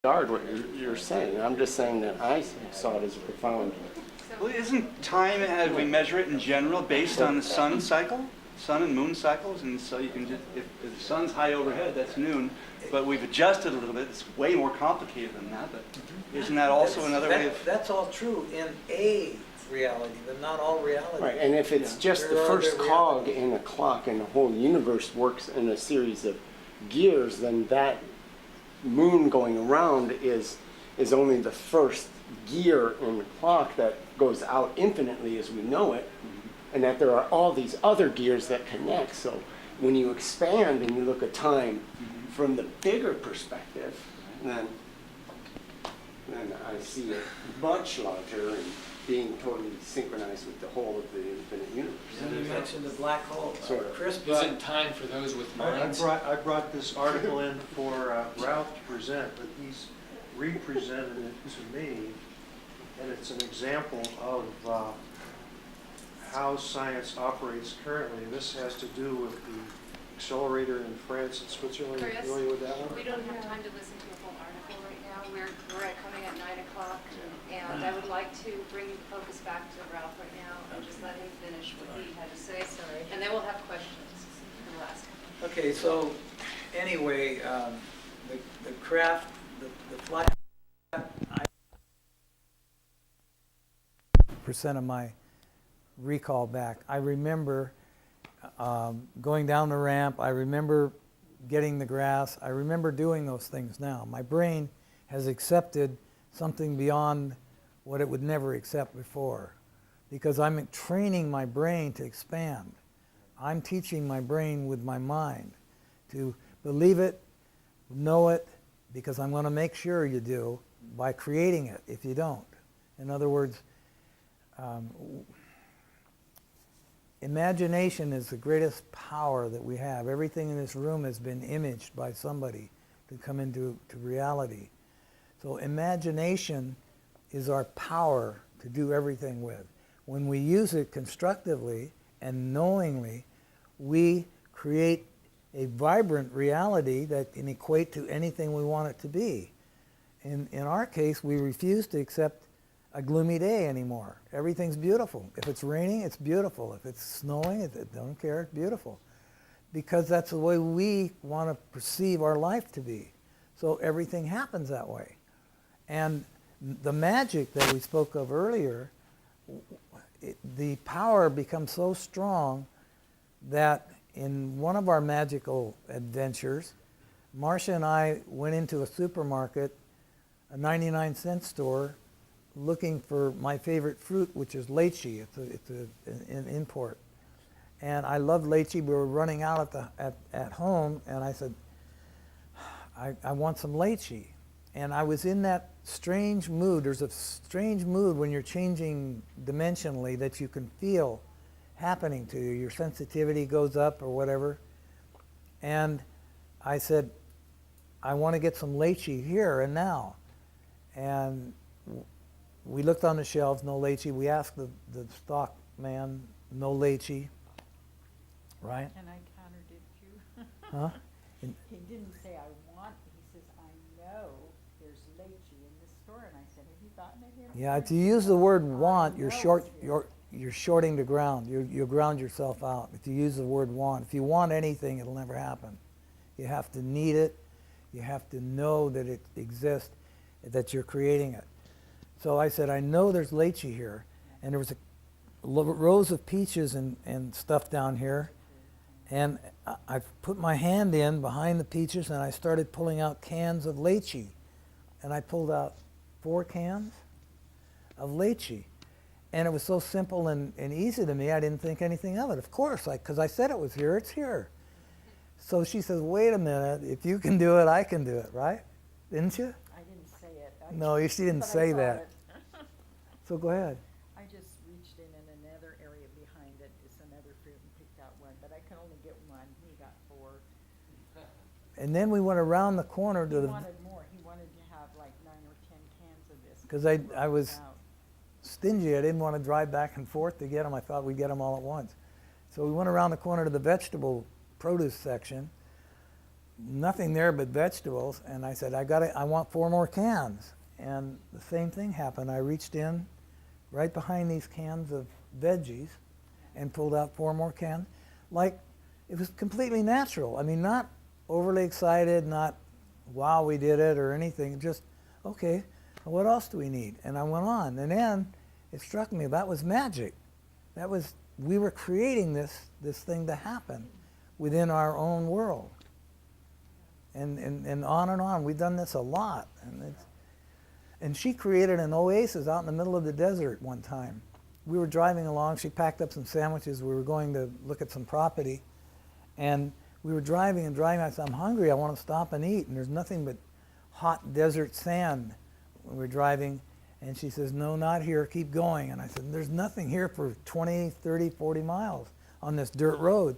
Regard what you're saying. I'm just saying that I saw it as a profound. Well, isn't time as we measure it in general based on the sun cycle, sun and moon cycles? And so you can just, if the sun's high overhead, that's noon. But we've adjusted a little bit. It's way more complicated than that. But isn't that also another way of? That's all true in a reality, but not all reality. Right, and if it's just the first cog in a clock and the whole universe works in a series of gears, then that moon going around is only the first gear in the clock that goes out infinitely as we know it, and that there are all these other gears that connect. So when you expand and you look at time from the bigger perspective, then I see it much larger and being totally synchronized with the whole of the infinite universe. And you mentioned the black hole. Sort of. Chris Isn't time for those with minds? I brought this article in for Ralph to present, but he's represented it to me, and it's an example of how science operates currently. This has to do with the accelerator in France and Switzerland. Are you familiar with that one? We don't have time to listen to a whole article right now. We're coming at 9 o'clock, and I would like to bring the focus back to Ralph right now and just let him finish what he had to say. Sorry. And then we'll have questions for the last. Okay, so anyway, the craft, the fly. Percent of my recall back. I remember going down the ramp. I remember getting the grass. I remember doing those things now. My brain has accepted something beyond what it would never accept before, because I'm training my brain to expand. I'm teaching my brain with my mind to believe it, know it, because I'm going to make sure you do by creating it if you don't. In other words, imagination is the greatest power that we have. Everything in this room has been imaged by somebody to come into reality. So imagination is our power to do everything with. When we use it constructively and knowingly, we create a vibrant reality that can equate to anything we want it to be. In our case, we refuse to accept a gloomy day anymore. Everything's beautiful. If it's raining, it's beautiful. If it's snowing, I don't care, it's beautiful. Because that's the way we want to perceive our life to be. So everything happens that way. And the magic that we spoke of earlier, the power becomes so strong that in one of our magical adventures, Marcia and I went into a supermarket, a 99-cent store, looking for my favorite fruit, which is lychee. It's an import. And I love lychee. We were running out at home, and I said, I want some lychee. And I was in that strange mood. There's a strange mood when you're changing dimensionally that you can feel happening to you. Your sensitivity goes up or whatever. And I said, I want to get some lychee here and now. And we looked on the shelves, no lychee. We asked the stock man, no lychee, right? And I countered you. Huh? He didn't say I want, he says, I know there's lychee in the store. And I said, have you gotten it here? Yeah, if you use the word want, you're shorting the ground. You ground yourself out. If you use the word want, if you want anything, it'll never happen. You have to need it. You have to know that it exists, that you're creating it. So I said, I know there's lychee here. And there was rows of peaches and stuff down here. And I put my hand in behind the peaches and I started pulling out cans of lychee. And I pulled out 4 cans of lychee. And it was so simple and easy to me, I didn't think anything of it. Of course, because I said it was here, it's here. So she says, wait a minute, if you can do it, I can do it, right? Didn't you? I didn't say it. No, she didn't say that. So go ahead. I just reached in another area behind it. It's another fruit and picked out one, but I can only get one. He got 4. And then we went around the corner to He the... wanted more. He wanted to have like 9 or 10 cans of this. Because I was stingy. I didn't want to drive back and forth to get them. I thought we'd get them all at once. So we went around the corner to the vegetable produce section. nothing there but vegetables. And I said, I want 4 more cans. And the same thing happened. I reached in right behind these cans of veggies and pulled out 4 more cans. Like, it was completely natural. I mean, not overly excited, not, wow, we did it or anything. Just, okay, what else do we need? And I went on. And then it struck me, that was magic. We were creating this thing to happen within our own world. And on. We've done this a lot. And she created an oasis out in the middle of the desert one time. We were driving along. She packed up some sandwiches. We were going to look at some property. And we were driving. I said, I'm hungry. I want to stop and eat. And there's nothing but hot desert sand when we're driving. And she says, no, not here. Keep going. And I said, there's nothing here for 20, 30, 40 miles on this dirt road.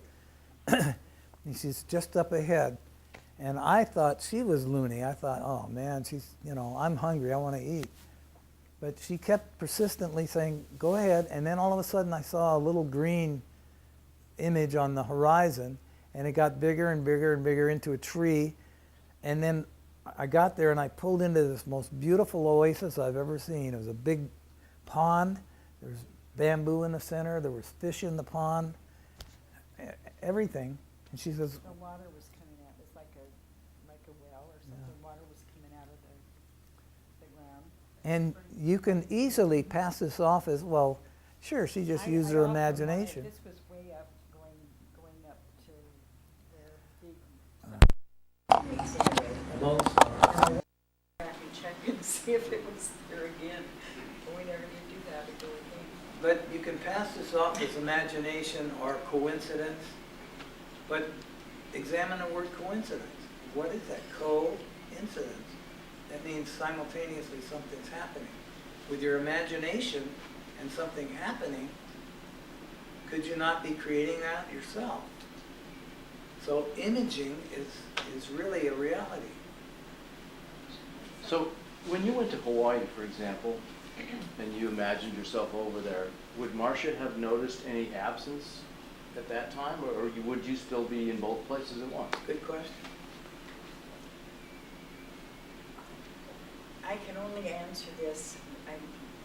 And she's just up ahead. And I thought she was loony. I thought, oh, man, I'm hungry. I want to eat. But she kept persistently saying, go ahead. And then all of a sudden I saw a little green image on the horizon. And it got bigger and bigger and bigger into a tree. And then I got there and I pulled into this most beautiful oasis I've ever seen. It was a big pond. There was bamboo in the center. There was fish in the pond. Everything. And she says, The water was coming out, it's like a well or something, water was coming out of the ground. and you can easily pass this off as, well, sure, she just used her I also wanted- imagination. This was way up, going up to where big. Back and check and see if it was there again, but we never did do that again. But you can pass this off as imagination or coincidence, but examine the word coincidence. What is that? Co-incidence. That means simultaneously something's happening. With your imagination and something happening, could you not be creating that yourself? So imaging is really a reality. So when you went to Hawaii, for example, and you imagined yourself over there, would Marcia have noticed any absence at that time, or would you still be in both places at once? Good question. I can only answer this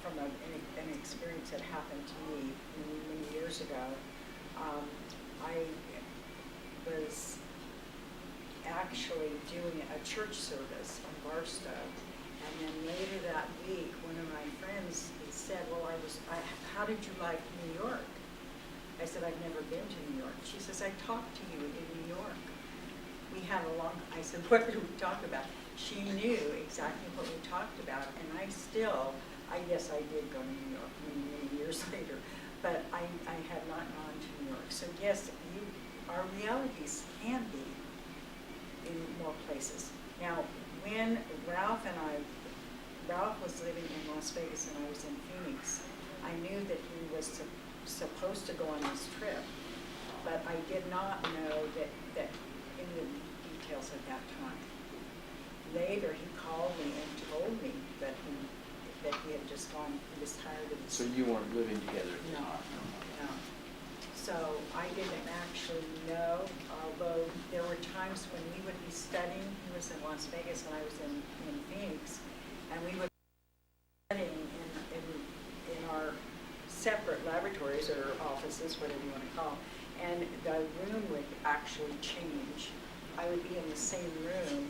from an experience that happened to me many years ago. I was actually doing a church service on Barstow, and then later that week, one of my friends said, well, how did you like New York? I said, I've never been to New York. She says, I talked to you in New York. We had I said, what did we talk about? She knew exactly what we talked about, and yes, I did go to New York many years later, but I had not gone to New York. So yes, our realities can be in more places. Now, when Ralph was living in Las Vegas and I was in Phoenix, I knew that he was supposed to go on this trip, but I did not know that any of the details at that time. Later, he called me and told me that he had just gone, he was tired of So you weren't living together at the No, time? no. So I didn't actually know, although there were times when we would be studying. He was in Las Vegas and I was in Phoenix, and we would be studying in our separate laboratories or offices, whatever you want to call, and the room would actually change. I would be in the same room,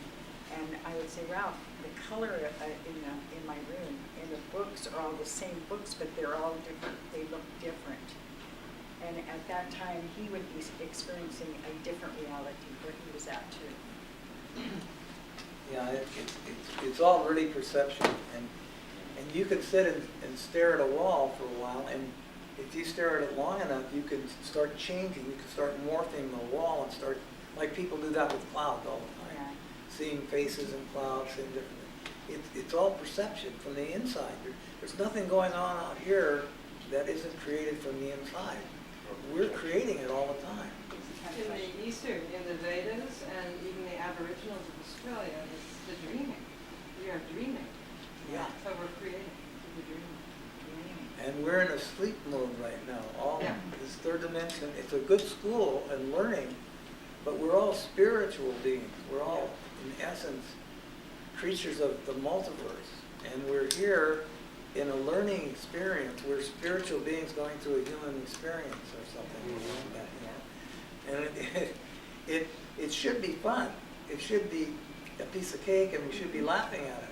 and I would say, Ralph, the color in my room and the books are all the same books, but they're all different. They look different. And at that time, he would be experiencing a different reality where he was at too. Yeah, it's all really perception, and you can sit and stare at a wall for a while, and if you stare at it long enough, you can start changing. You can start morphing the wall and start, like people do that with clouds all the time, seeing faces in clouds, seeing different things. It's all perception from the inside. There's nothing going on out here that isn't created from the inside. We're creating it all the time. In the Eastern, in the Vedas, and even the Aboriginals of Australia, it's the dreaming. We are dreaming. Yeah. So we're creating the dreaming. And we're in a sleep mode right now. This third dimension, it's a good school and learning, But we're all spiritual beings. We're all, in essence, creatures of the multiverse. And we're here in a learning experience. We're spiritual beings going through a human experience or something like that, you know. And it should be fun. It should be a piece of cake, and we should be laughing at it.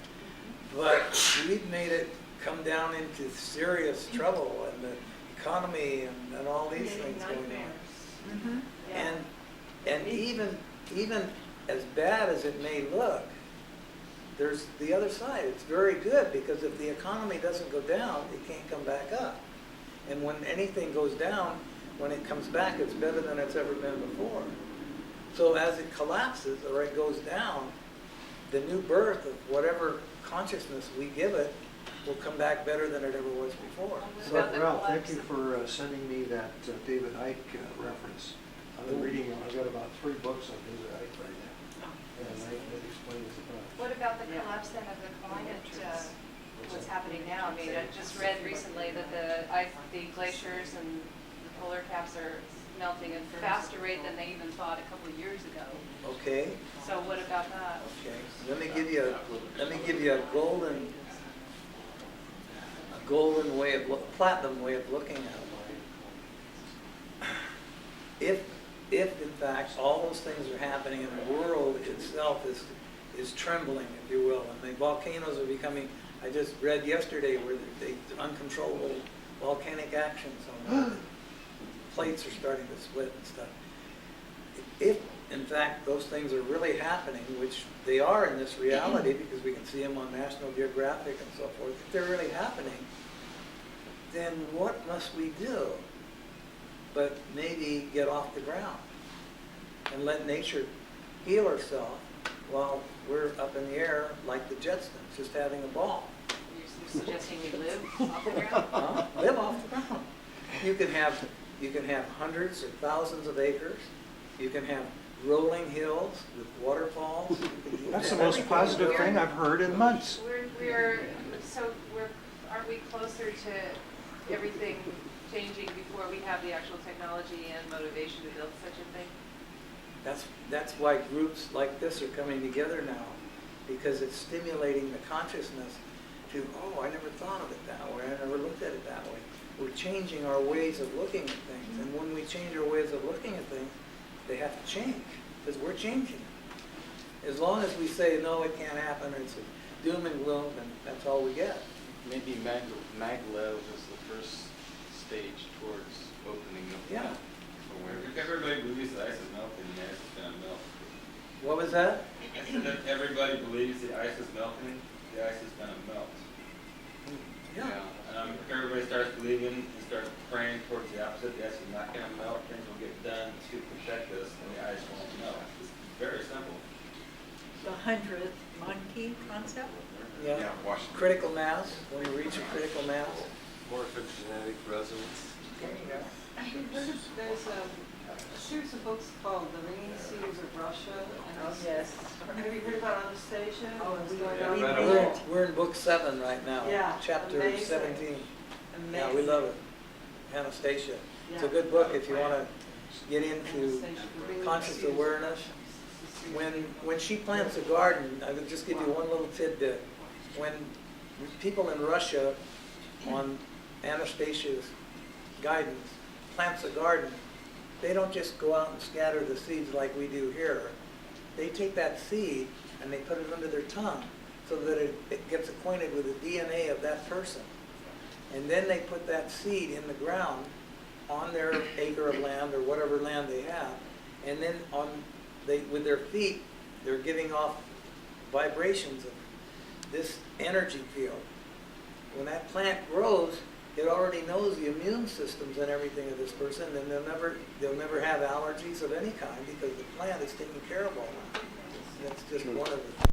But we've made it come down into serious trouble, and the economy and all these things going on. And even as bad as it may look, there's the other side. It's very good, because if the economy doesn't go down, it can't come back up. And when anything goes down, when it comes back, it's better than it's ever been before. So as it collapses or it goes down, the new birth of whatever consciousness we give it will come back better than it ever was before. So, Ralph, thank you for sending me that David Icke reference. I've been reading, I've got about 3 books on David Icke right now. And it explains the bunch. What about the collapse then of the climate, what's happening now? I mean, I just read recently that the glaciers and the polar caps are melting at a faster rate than they even thought a couple of years ago. Okay. So what about that? Okay. Let me give you a golden way of platinum way of looking at it. If in fact all those things are happening and the world itself is trembling, if you will, and the volcanoes are becoming, I just read yesterday where the uncontrollable volcanic actions on the plates are starting to split and stuff. If in fact those things are really happening, which they are in this reality because we can see them on National Geographic and so forth, if they're really happening, then what must we do but maybe get off the ground and let nature heal herself while we're up in the air like the Jetsons, just having a ball. You're suggesting we live off the ground? Live off the ground. You can have hundreds or thousands of acres. You can have rolling hills with waterfalls. That's the most positive thing I've heard in months. Aren't we closer to everything changing before we have the actual technology and motivation to build such a thing? That's why groups like this are coming together now, because it's stimulating the consciousness to, oh, I never thought of it that way. I never looked at it that way. We're changing our ways of looking at things. And when we change our ways of looking at things, they have to change, because we're changing. As long as we say, no, it can't happen, or it's a doom and gloom, and that's all we get. Maybe maglev is the first stage towards opening up. Yeah. If everybody believes the ice is melting, the ice is going to melt. What was that? I said if everybody believes the ice is melting, the ice is going to melt. Yeah. If everybody starts believing and starts praying towards the opposite, the ice is not going to melt, things will get done to protect us, and the ice won't melt. It's very simple. The 100th monkey concept? Yeah. Washington. Critical mass, when we reach a critical mass. Morphogenetic resonance. There you go. There's a series of books called The Ringing Seers of Russia. And Oh, yes. have you heard about Anastasia? Oh, What's we- going yeah, on? right we away. read it. We're in book 7 right now. Yeah, Chapter amazing. 17. Amazing. Yeah, we love it. Anastasia. It's a Yeah. good book if you want to get into Anastasia, The Ringing conscious Seers of awareness. Russia. When she plants a garden, I would just give you one little tidbit. When people in Russia, on Anastasia's guidance, plants a garden, they don't just go out and scatter the seeds like we do here. They take that seed and they put it under their tongue so that it gets acquainted with the DNA of that person. And then they put that seed in the ground on their acre of land or whatever land they have. And then with their feet, they're giving off vibrations of this energy field. When that plant grows, it already knows the immune systems and everything of this person, and they'll never have allergies of any kind because the plant is taking care of all that. That's just one of the